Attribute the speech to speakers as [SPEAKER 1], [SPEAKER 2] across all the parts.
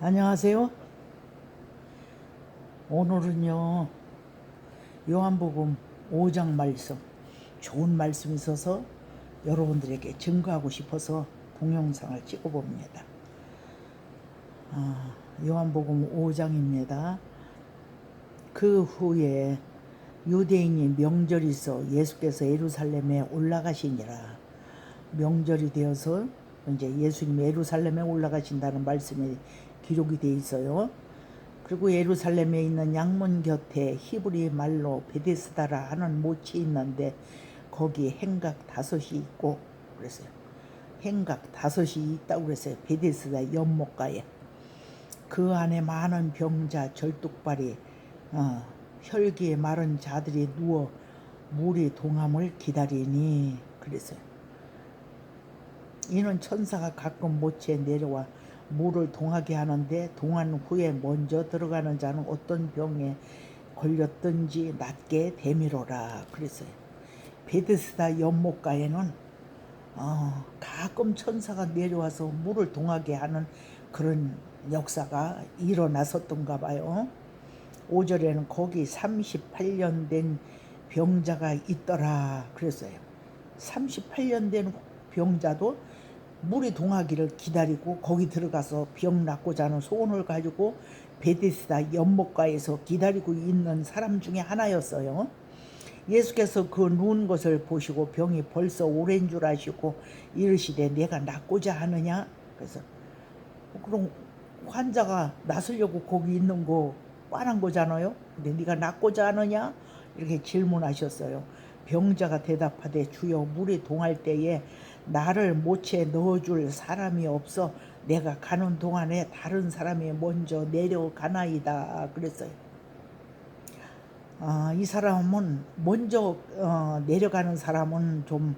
[SPEAKER 1] 안녕하세요. 오늘은요, 요한복음 5장 말씀, 좋은 말씀이 있어서 여러분들에게 증거하고 싶어서 동영상을 찍어봅니다. 요한복음 5장입니다. 그 후에 유대인이 명절이 있어 예수께서 예루살렘에 올라가시니라. 명절이 되어서 이제 예수님이 예루살렘에 올라가신다는 말씀이 기록이 되어 있어요. 그리고 예루살렘에 있는 양문 곁에 히브리 말로 베데스다라 하는 못이 있는데 거기 행각 5이 있고 그랬어요. 행각 5이 있다고 그랬어요. 베데스다 연못가에. 그 안에 많은 병자 절뚝발이 혈기에 마른 자들이 누워 물이 동함을 기다리니 그랬어요. 이는 천사가 가끔 모체에 내려와 물을 동하게 하는데 동한 후에 먼저 들어가는 자는 어떤 병에 걸렸든지 낫게 되미로라 그랬어요. 베데스다 연못가에는 가끔 천사가 내려와서 물을 동하게 하는 그런 역사가 일어났었던가 봐요. 5절에는 거기 38년 된 병자가 있더라 그랬어요. 38년 된 병자도 물이 동하기를 기다리고 거기 들어가서 병 낫고자 하는 소원을 가지고 베데스다 연못가에서 기다리고 있는 사람 중에 하나였어요. 예수께서 그 누운 것을 보시고 병이 벌써 오랜 줄 아시고 이르시되 내가 낫고자 하느냐. 그래서 그럼 환자가 낫으려고 거기 있는 거 뻔한 거잖아요. 근데 네가 낫고자 하느냐 이렇게 질문하셨어요. 병자가 대답하되 주여 물이 동할 때에 나를 못에 넣어줄 사람이 없어 내가 가는 동안에 다른 사람이 먼저 내려가나이다 그랬어요. 이 사람은 먼저 내려가는 사람은 좀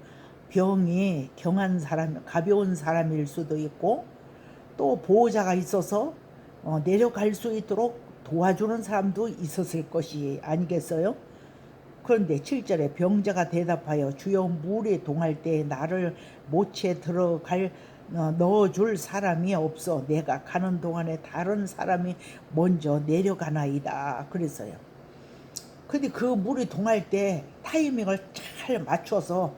[SPEAKER 1] 병이 경한 사람, 가벼운 사람일 수도 있고 또 보호자가 있어서 내려갈 수 있도록 도와주는 사람도 있었을 것이 아니겠어요? 그런데 7절에 병자가 대답하여 주여 물이 동할 때 나를 못에 들어갈 넣어줄 사람이 없어 내가 가는 동안에 다른 사람이 먼저 내려가나이다 그랬어요. 근데 그 물이 동할 때 타이밍을 잘 맞춰서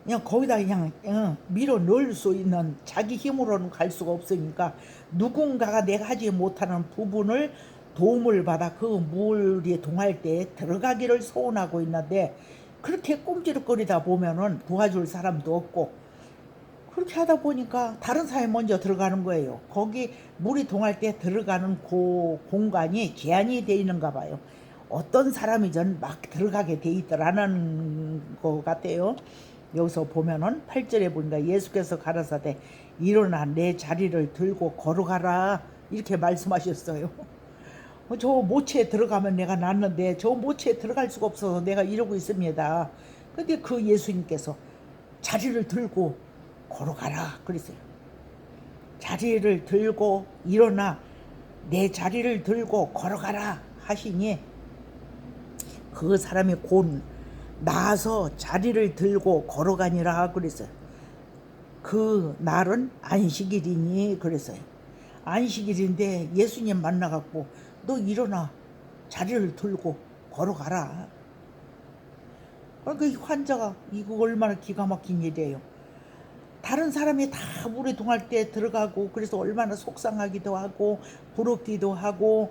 [SPEAKER 1] 그냥 거기다 그냥 밀어 넣을 수 있는 자기 힘으로는 갈 수가 없으니까 누군가가 내가 하지 못하는 부분을 도움을 받아 그 물이 동할 때 들어가기를 소원하고 있는데 그렇게 꼼지락거리다 보면은 도와줄 사람도 없고 그렇게 하다 보니까 다른 사람이 먼저 들어가는 거예요. 거기 물이 동할 때 들어가는 그 공간이 제한이 돼 있는가 봐요. 어떤 사람이든 막 들어가게 돼 있더라는 것 같아요. 여기서 보면은 8절에 보니까 예수께서 가라사대 일어나 내 자리를 들고 걸어가라 이렇게 말씀하셨어요. 저 모체에 들어가면 내가 낫는데 저 모체에 들어갈 수가 없어서 내가 이러고 있습니다. 근데 그 예수님께서 자리를 들고 걸어가라 그랬어요. 자리를 들고 일어나 내 자리를 들고 걸어가라 하시니 그 사람이 곧 나서 자리를 들고 걸어가니라 그랬어요. 그 날은 안식일이니 그랬어요. 안식일인데 예수님 만나갖고 너 일어나 자리를 들고 걸어가라. 그러니까 이 환자가 이거 얼마나 기가 막힌 일이에요. 다른 사람이 다 물에 동할 때 들어가고 그래서 얼마나 속상하기도 하고 부럽기도 하고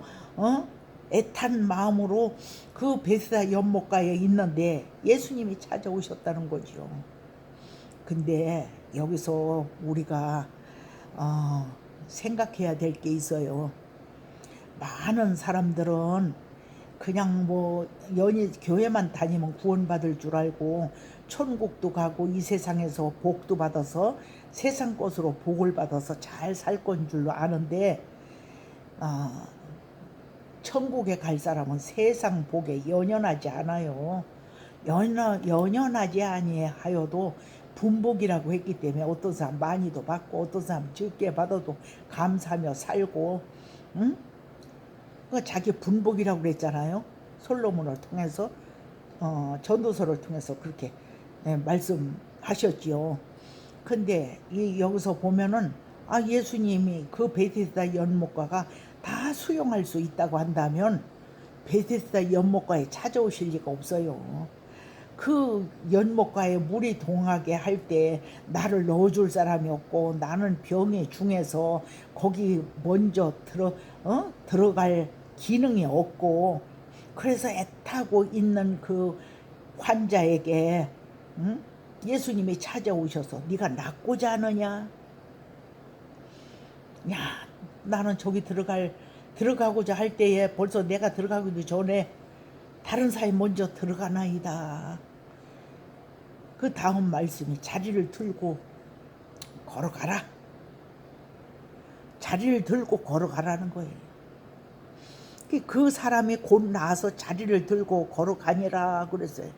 [SPEAKER 1] 애탄 마음으로 그 베스다 연못가에 있는데 예수님이 찾아오셨다는 거죠. 근데 여기서 우리가 생각해야 될 게 있어요. 많은 사람들은 그냥 뭐 교회만 다니면 구원받을 줄 알고 천국도 가고 이 세상에서 복도 받아서 세상 것으로 복을 받아서 잘 살 건 줄로 아는데 천국에 갈 사람은 세상 복에 연연하지 않아요. 연연하지 아니하여도 분복이라고 했기 때문에 어떤 사람 많이도 받고 어떤 사람 적게 받아도 감사하며 살고 자기 분복이라고 그랬잖아요. 솔로몬을 통해서 전도서를 통해서 그렇게 말씀하셨지요. 근데 여기서 보면은 예수님이 그 베데스다 연못가가 다 수용할 수 있다고 한다면 베데스다 연못가에 찾아오실 리가 없어요. 그 연못가에 물이 동하게 할 때 나를 넣어줄 사람이 없고 나는 병에 중해서 거기 먼저 들어갈 기능이 없고 그래서 애타고 있는 그 환자에게 예수님이 찾아오셔서 네가 낫고자 하느냐? 야, 나는 저기 들어가고자 할 때에 벌써 내가 들어가기도 전에 다른 사람이 먼저 들어가나이다. 그 다음 말씀이 자리를 들고 걸어가라. 자리를 들고 걸어가라는 거예요. 그 사람이 곧 나와서 자리를 들고 걸어가니라 그랬어요.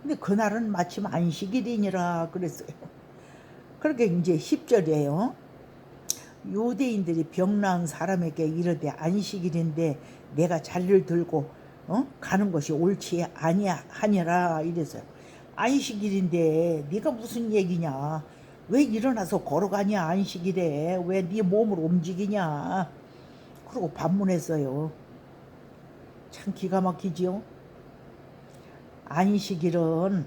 [SPEAKER 1] 근데 그날은 마침 안식일이니라 그랬어요. 그렇게 이제 10절이에요. 유대인들이 병 나은 사람에게 이르되 안식일인데 내가 자리를 들고 가는 것이 옳지 아니하니라 이랬어요. 안식일인데 네가 무슨 얘기냐? 왜 일어나서 걸어가냐? 안식일에 왜 네 몸을 움직이냐? 그러고 반문했어요. 참 기가 막히지요. 안식일은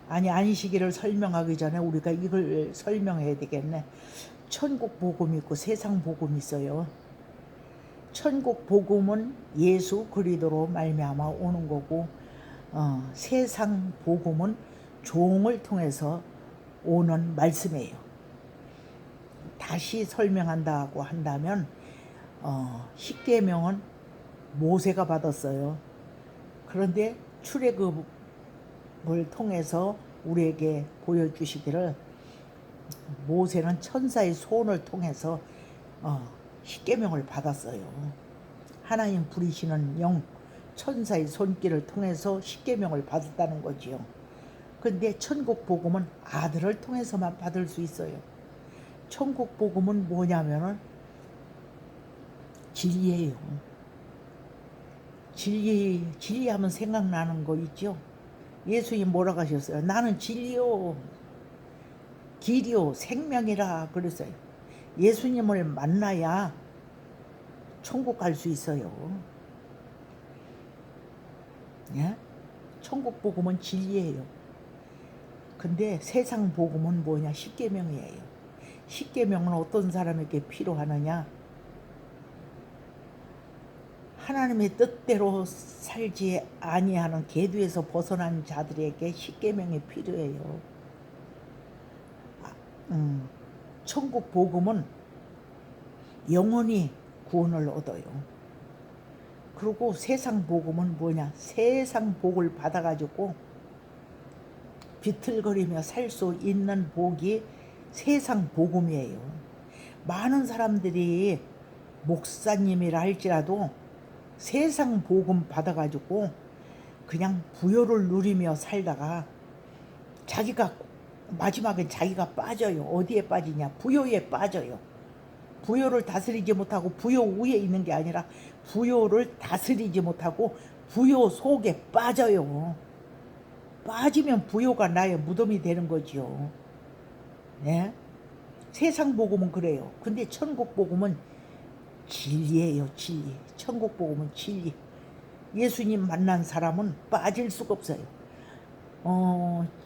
[SPEAKER 1] 안식일을 설명하기 전에 우리가 이걸 설명해야 되겠네. 천국 복음이 있고 세상 복음이 있어요. 천국 복음은 예수 그리스도로 말미암아 오는 거고 세상 복음은 종을 통해서 오는 말씀이에요. 다시 설명한다고 한다면 십계명은 모세가 받았어요. 그런데 출애굽을 통해서 우리에게 보여주시기를 모세는 천사의 손을 통해서 십계명을 받았어요. 하나님 부리시는 영 천사의 손길을 통해서 십계명을 받았다는 거지요. 근데 천국 복음은 아들을 통해서만 받을 수 있어요. 천국 복음은 뭐냐면은 진리예요. 진리하면 생각나는 거 있죠. 예수님 뭐라고 하셨어요? 나는 진리요 길이요 생명이라 그랬어요. 예수님을 만나야 천국 갈 수 있어요. 예? 천국 복음은 진리예요. 근데 세상 복음은 뭐냐? 십계명이에요. 십계명은 어떤 사람에게 필요하느냐? 하나님의 뜻대로 살지 아니하는 계두에서 벗어난 자들에게 십계명이 필요해요. 천국 복음은 영원히 구원을 얻어요. 그리고 세상 복음은 뭐냐? 세상 복을 받아가지고 비틀거리며 살 수 있는 복이 세상 복음이에요. 많은 사람들이 목사님이라 할지라도 세상 복음 받아가지고 그냥 부요를 누리며 살다가 자기가 마지막엔 자기가 빠져요. 어디에 빠지냐? 부요에 빠져요. 부요를 다스리지 못하고 부요 위에 있는 게 아니라 부요를 다스리지 못하고 부요 속에 빠져요. 빠지면 부요가 나의 무덤이 되는 거지요. 네? 세상 복음은 그래요. 근데 천국 복음은 진리예요. 진리. 천국 복음은 진리. 예수님 만난 사람은 빠질 수가 없어요.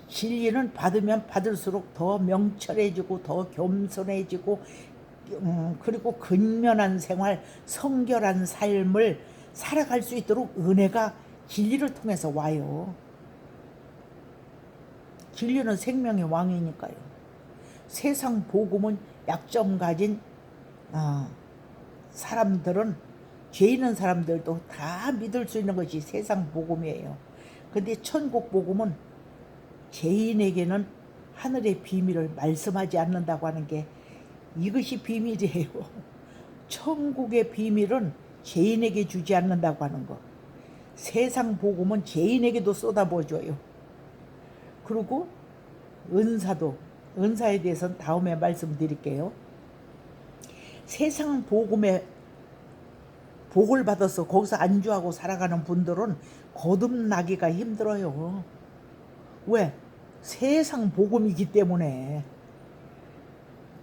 [SPEAKER 1] 진리는 받으면 받을수록 더 명철해지고 더 겸손해지고 그리고 근면한 생활, 성결한 삶을 살아갈 수 있도록 은혜가 진리를 통해서 와요. 진리는 생명의 왕이니까요. 세상 복음은 약점 가진 사람들은 죄 있는 사람들도 다 믿을 수 있는 것이 세상 복음이에요. 근데 천국 복음은 죄인에게는 하늘의 비밀을 말씀하지 않는다고 하는 게 이것이 비밀이에요. 천국의 비밀은 죄인에게 주지 않는다고 하는 거. 세상 복음은 죄인에게도 쏟아부어줘요. 그리고 은사에 대해서는 다음에 말씀드릴게요. 세상 복음에 복을 받아서 거기서 안주하고 살아가는 분들은 거듭나기가 힘들어요. 왜? 세상 복음이기 때문에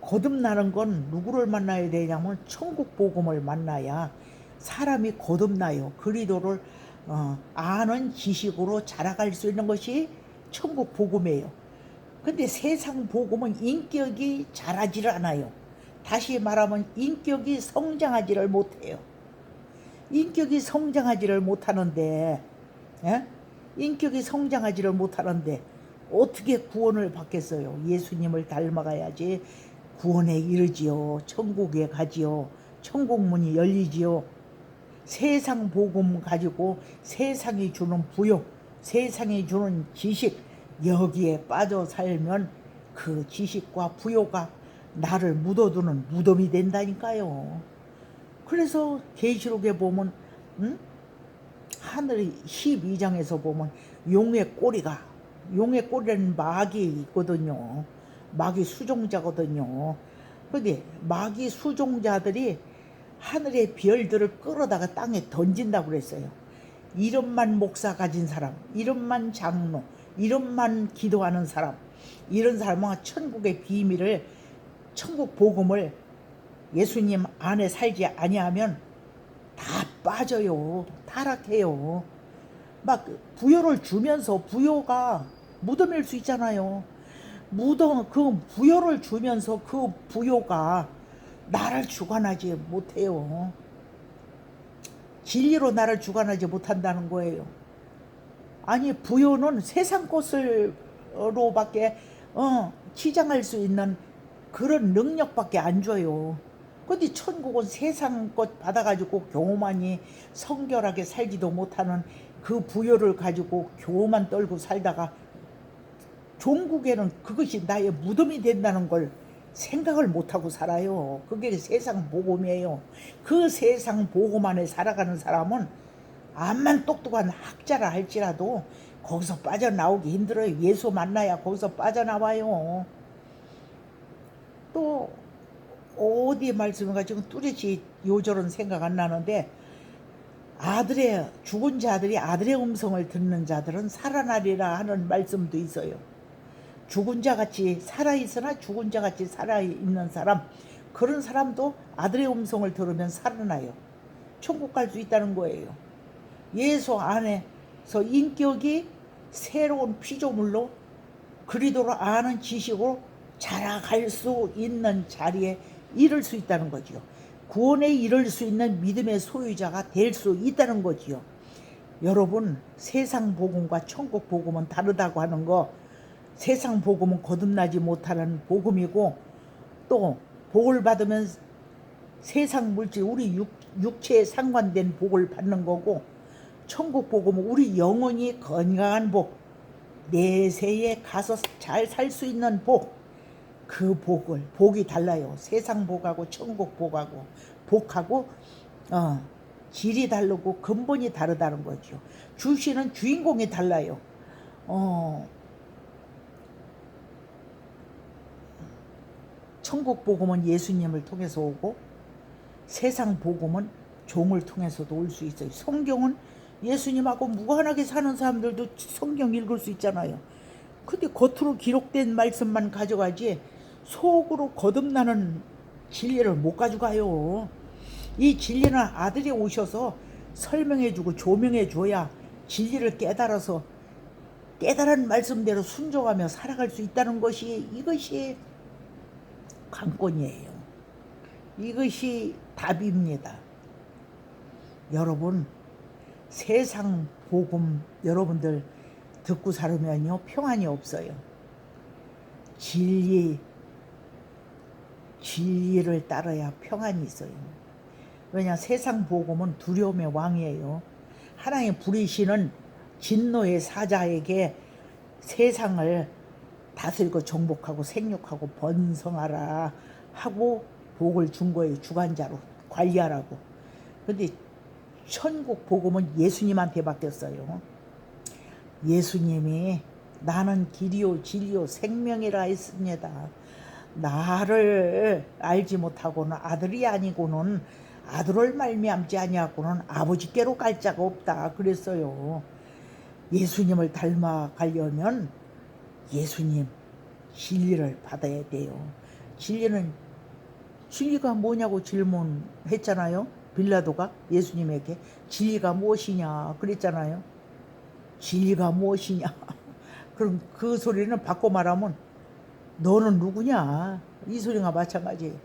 [SPEAKER 1] 거듭나는 건 누구를 만나야 되냐면 천국 복음을 만나야 사람이 거듭나요. 그리스도를 아는 지식으로 자라갈 수 있는 것이 천국 복음이에요. 근데 세상 복음은 인격이 자라지를 않아요. 다시 말하면 인격이 성장하지를 못해요. 인격이 성장하지를 못하는데, 예? 인격이 성장하지를 못하는데 어떻게 구원을 받겠어요? 예수님을 닮아가야지 구원에 이르지요. 천국에 가지요. 천국 문이 열리지요. 세상 복음 가지고 세상이 주는 부요, 세상이 주는 지식, 여기에 빠져 살면 그 지식과 부요가 나를 묻어두는 무덤이 된다니까요. 그래서 계시록에 보면 하늘 12장에서 보면 용의 꼬리라는 마귀 있거든요. 마귀 수종자거든요. 근데 마귀 수종자들이 하늘의 별들을 끌어다가 땅에 던진다고 그랬어요. 이름만 목사 가진 사람, 이름만 장로, 이름만 기도하는 사람, 이런 사람은 천국의 비밀을, 천국 복음을 예수님 안에 살지 아니하면 다 빠져요. 타락해요. 막 부여를 주면서 부여가 무덤일 수 있잖아요. 무덤, 그 부여를 주면서 그 부여가 나를 주관하지 못해요. 진리로 나를 주관하지 못한다는 거예요. 아니, 부여는 세상 것으로밖에 치장할 수 있는 그런 능력밖에 안 줘요. 근데 천국은 세상 것 받아가지고 교만이 성결하게 살지도 못하는 그 부여를 가지고 교만 떨고 살다가 종국에는 그것이 나의 무덤이 된다는 걸 생각을 못하고 살아요. 그게 세상 복음이에요. 그 세상 복음 안에 살아가는 사람은 암만 똑똑한 학자라 할지라도 거기서 빠져나오기 힘들어요. 예수 만나야 거기서 빠져나와요. 또 어디 말씀인가 지금 뚜렷이 요절은 생각 안 나는데, 죽은 자들이 아들의 음성을 듣는 자들은 살아나리라 하는 말씀도 있어요. 죽은 자같이 살아있으나 죽은 자같이 살아있는 사람, 그런 사람도 아들의 음성을 들으면 살아나요. 천국 갈 수 있다는 거예요. 예수 안에서 인격이 새로운 피조물로 그리스도를 아는 지식으로 자라갈 수 있는 자리에 이를 수 있다는 거지요. 구원에 이를 수 있는 믿음의 소유자가 될 수 있다는 거지요. 여러분, 세상 복음과 천국 복음은 다르다고 하는 거, 세상 복음은 거듭나지 못하는 복음이고, 또 복을 받으면 세상 물질, 우리 육체에 상관된 복을 받는 거고, 천국 복음은 우리 영혼이 건강한 복, 내세에 가서 잘 살 수 있는 복, 그 복이 달라요. 세상 복하고 천국 복하고 질이 다르고 근본이 다르다는 거죠. 주시는 주인공이 달라요. 천국 복음은 예수님을 통해서 오고, 세상 복음은 종을 통해서도 올 수 있어요. 성경은 예수님하고 무관하게 사는 사람들도 성경 읽을 수 있잖아요. 근데 겉으로 기록된 말씀만 가져가지 속으로 거듭나는 진리를 못 가져가요. 이 진리는 아들이 오셔서 설명해주고 조명해줘야 진리를 깨달아서 깨달은 말씀대로 순종하며 살아갈 수 있다는 것이, 이것이 관건이에요. 이것이 답입니다. 여러분, 세상 복음 여러분들 듣고 살으면요 평안이 없어요. 진리를 따라야 평안이 있어요. 왜냐, 세상 복음은 두려움의 왕이에요. 하나님 부리시는 진노의 사자에게 세상을 다스리고 정복하고 생육하고 번성하라 하고 복을 준 거예요. 주관자로 관리하라고. 근데 천국 복음은 예수님한테 맡겼어요. 예수님이 나는 길이요 진리요 생명이라 했습니다. 나를 알지 못하고는, 아들이 아니고는, 아들을 말미암지 아니하고는 아버지께로 갈 자가 없다 그랬어요. 예수님을 닮아가려면 예수님 진리를 받아야 돼요. 진리가 뭐냐고 질문했잖아요. 빌라도가 예수님에게 진리가 무엇이냐 그랬잖아요. 진리가 무엇이냐. 그럼 그 소리는 바꿔 말하면 너는 누구냐 이 소리가 마찬가지예요.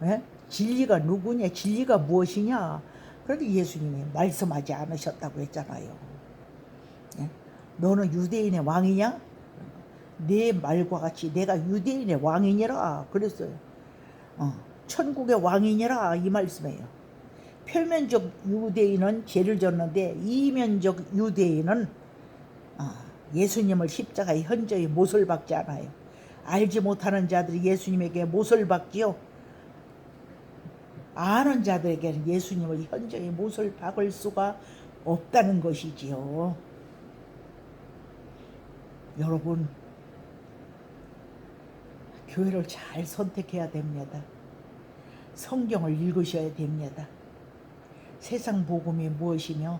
[SPEAKER 1] 예? 진리가 누구냐, 진리가 무엇이냐. 그런데 예수님이 말씀하지 않으셨다고 했잖아요. 예? 너는 유대인의 왕이냐? 내 말과 같이 내가 유대인의 왕이니라 그랬어요. 천국의 왕이니라 이 말씀이에요. 표면적 유대인은 죄를 졌는데 이면적 유대인은 예수님을 십자가에 현저히 못을 박지 않아요. 알지 못하는 자들이 예수님에게 못을 박지요. 아는 자들에게는 예수님을 현저히 못을 박을 수가 없다는 것이지요. 여러분, 교회를 잘 선택해야 됩니다. 성경을 읽으셔야 됩니다. 세상 복음이 무엇이며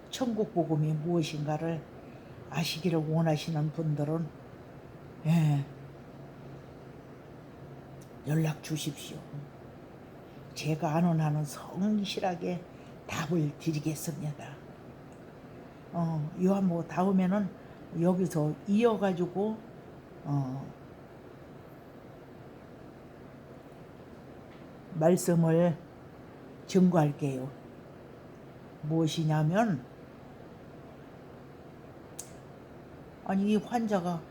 [SPEAKER 1] 천국 복음이 무엇인가를 아시기를 원하시는 분들은 연락 주십시오. 제가 아는 한은 성실하게 답을 드리겠습니다. 요 한번 다음에는 여기서 이어가지고 말씀을 증거할게요. 무엇이냐면 아니 이 환자가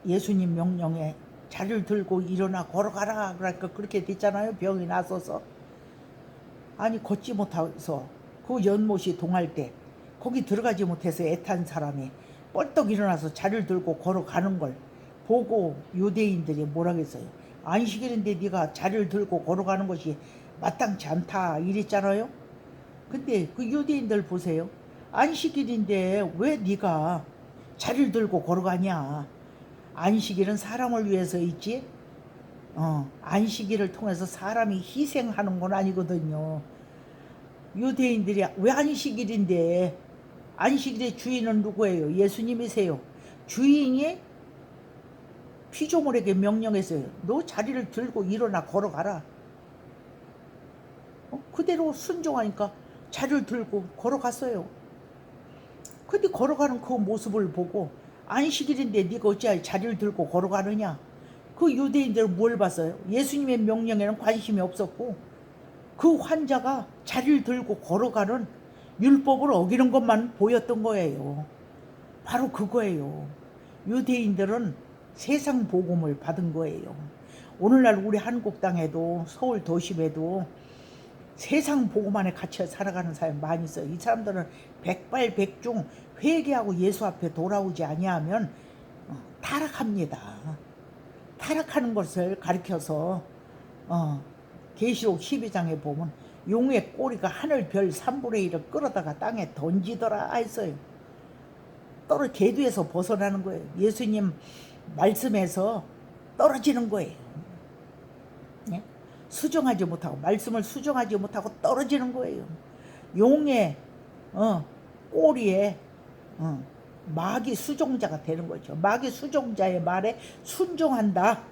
[SPEAKER 1] 예수님 명령에 자리를 들고 일어나 걸어가라 그러니까 그렇게 됐잖아요. 병이 나서서 아니 걷지 못해서 그 연못이 동할 때 거기 들어가지 못해서 애탄 사람이 뻘떡 일어나서 자리를 들고 걸어가는 걸 보고 유대인들이 뭐라겠어요. 안식일인데 네가 자리를 들고 걸어가는 것이 마땅치 않다 이랬잖아요. 근데 그 유대인들 보세요. 안식일인데 왜 네가 자리를 들고 걸어가냐. 안식일은 사람을 위해서 있지 안식일을 통해서 사람이 희생하는 건 아니거든요. 유대인들이 왜 안식일인데 안식일의 주인은 누구예요? 예수님이세요. 주인이 피조물에게 명령했어요. 너 자리를 들고 일어나 걸어가라. 그대로 순종하니까 자리를 들고 걸어갔어요. 근데 걸어가는 그 모습을 보고 안식일인데 네가 어찌 자리를 들고 걸어가느냐. 그 유대인들은 뭘 봤어요? 예수님의 명령에는 관심이 없었고 그 환자가 자리를 들고 걸어가는 율법을 어기는 것만 보였던 거예요. 바로 그거예요. 유대인들은 세상 복음을 받은 거예요. 오늘날 우리 한국 땅에도 서울 도심에도 세상 복음 안에 갇혀 살아가는 사람이 많이 있어요. 이 사람들은 백발백중 회개하고 예수 앞에 돌아오지 아니하면 타락합니다. 타락하는 것을 가리켜서 계시록 12장에 보면 용의 꼬리가 하늘 별 3분의 1을 끌어다가 땅에 던지더라 했어요. 떨어 계두에서 벗어나는 거예요. 예수님 말씀에서 떨어지는 거예요. 네? 수정하지 못하고 말씀을 수정하지 못하고 떨어지는 거예요. 용의 꼬리에 마귀 수종자가 되는 거죠. 마귀 수종자의 말에 순종한다.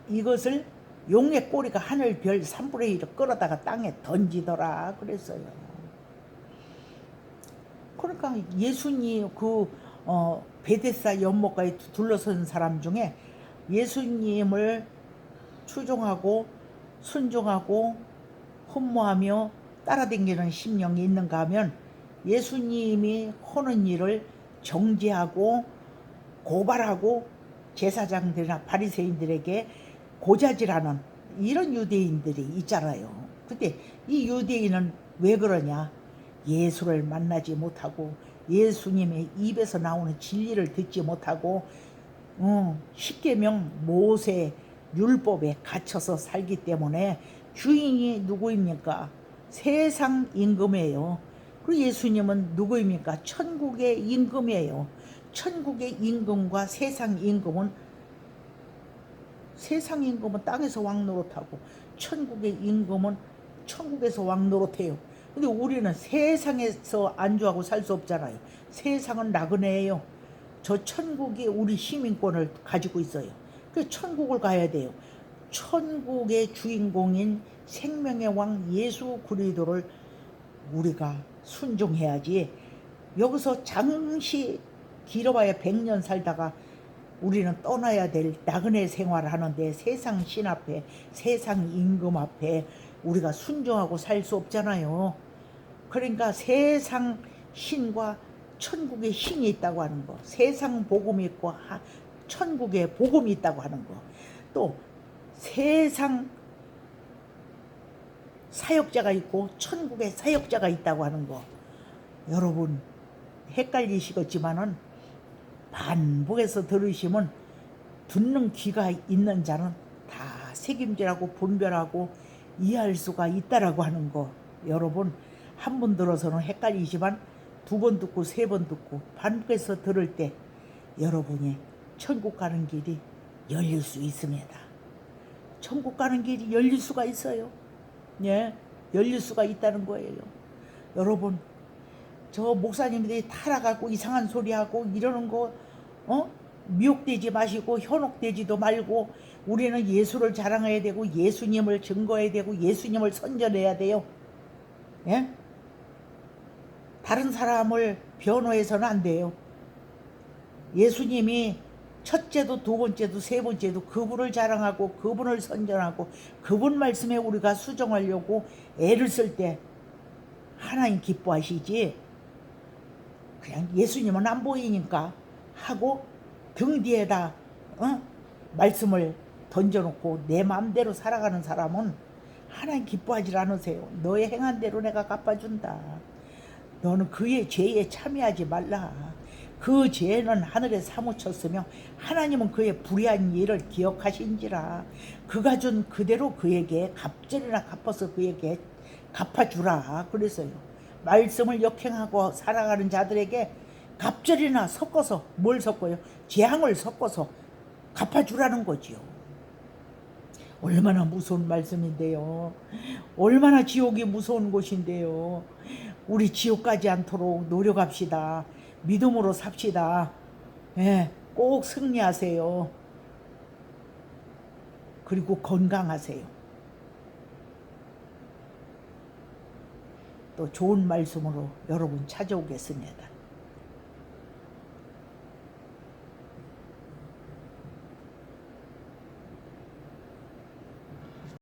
[SPEAKER 1] 이것을 용의 꼬리가 하늘 별 3분의 1을 끌어다가 땅에 던지더라 그랬어요. 그러니까 예수님 베데스다 연못가에 둘러선 사람 중에 예수님을 추종하고 순종하고 흠모하며 따라다니는 심령이 있는가 하면 예수님이 하는 일을 정죄하고 고발하고 제사장들이나 바리새인들에게 고자질하는 이런 유대인들이 있잖아요. 근데 이 유대인은 왜 그러냐? 예수를 만나지 못하고 예수님의 입에서 나오는 진리를 듣지 못하고 십계명 모세 율법에 갇혀서 살기 때문에 주인이 누구입니까? 세상 임금이에요. 그리고 예수님은 누구입니까? 천국의 임금이에요. 천국의 임금과 세상 임금은 땅에서 왕 노릇하고 천국의 임금은 천국에서 왕 노릇해요. 근데 우리는 세상에서 안주하고 살 수 없잖아요. 세상은 나그네예요. 저 천국이 우리 시민권을 가지고 있어요. 그 천국을 가야 돼요. 천국의 주인공인 생명의 왕 예수 그리스도를 우리가 순종해야지. 여기서 잠시 길어봐야 100년 살다가 우리는 떠나야 될 나그네 생활을 하는데 세상 신 앞에, 세상 임금 앞에 우리가 순종하고 살 수 없잖아요. 그러니까 세상 신과 천국의 신이 있다고 하는 거, 세상 복음이 있고 천국의 복음이 있다고 하는 거, 또 세상 사역자가 있고 천국의 사역자가 있다고 하는 거, 여러분 헷갈리시겠지만은 반복해서 들으시면 듣는 귀가 있는 자는 다 책임지라고 분별하고 이해할 수가 있다라고 하는 거, 여러분 한 번 들어서는 헷갈리지만 2번 듣고 3번 듣고 반복해서 들을 때 여러분이 천국 가는 길이 열릴 수 있습니다. 천국 가는 길이 열릴 수가 있어요. 예, 열릴 수가 있다는 거예요. 여러분, 저 목사님들이 타락하고 이상한 소리하고 이러는 거 미혹되지 마시고 현혹되지도 말고 우리는 예수를 자랑해야 되고 예수님을 증거해야 되고 예수님을 선전해야 돼요. 예? 다른 사람을 변호해서는 안 돼요. 예수님이 첫째도 2번째도 3번째도 그분을 자랑하고 그분을 선전하고 그분 말씀에 우리가 수정하려고 애를 쓸 때 하나님 기뻐하시지, 그냥 예수님은 안 보이니까 하고 등 뒤에다 말씀을 던져놓고 내 마음대로 살아가는 사람은 하나님 기뻐하지 않으세요. 너의 행한 대로 내가 갚아준다. 너는 그의 죄에 참여하지 말라. 그 죄는 하늘에 사무쳤으며 하나님은 그의 불의한 일을 기억하신지라. 그가 준 그대로 그에게 갑절이나 갚아서 그에게 갚아주라. 그래서요, 말씀을 역행하고 살아가는 자들에게 갑절이나 섞어서, 뭘 섞어요? 재앙을 섞어서 갚아주라는 거지요. 얼마나 무서운 말씀인데요. 얼마나 지옥이 무서운 곳인데요. 우리 지옥 가지 않도록 노력합시다. 믿음으로 삽시다. 예, 꼭 승리하세요. 그리고 건강하세요. 또 좋은 말씀으로 여러분 찾아오겠습니다.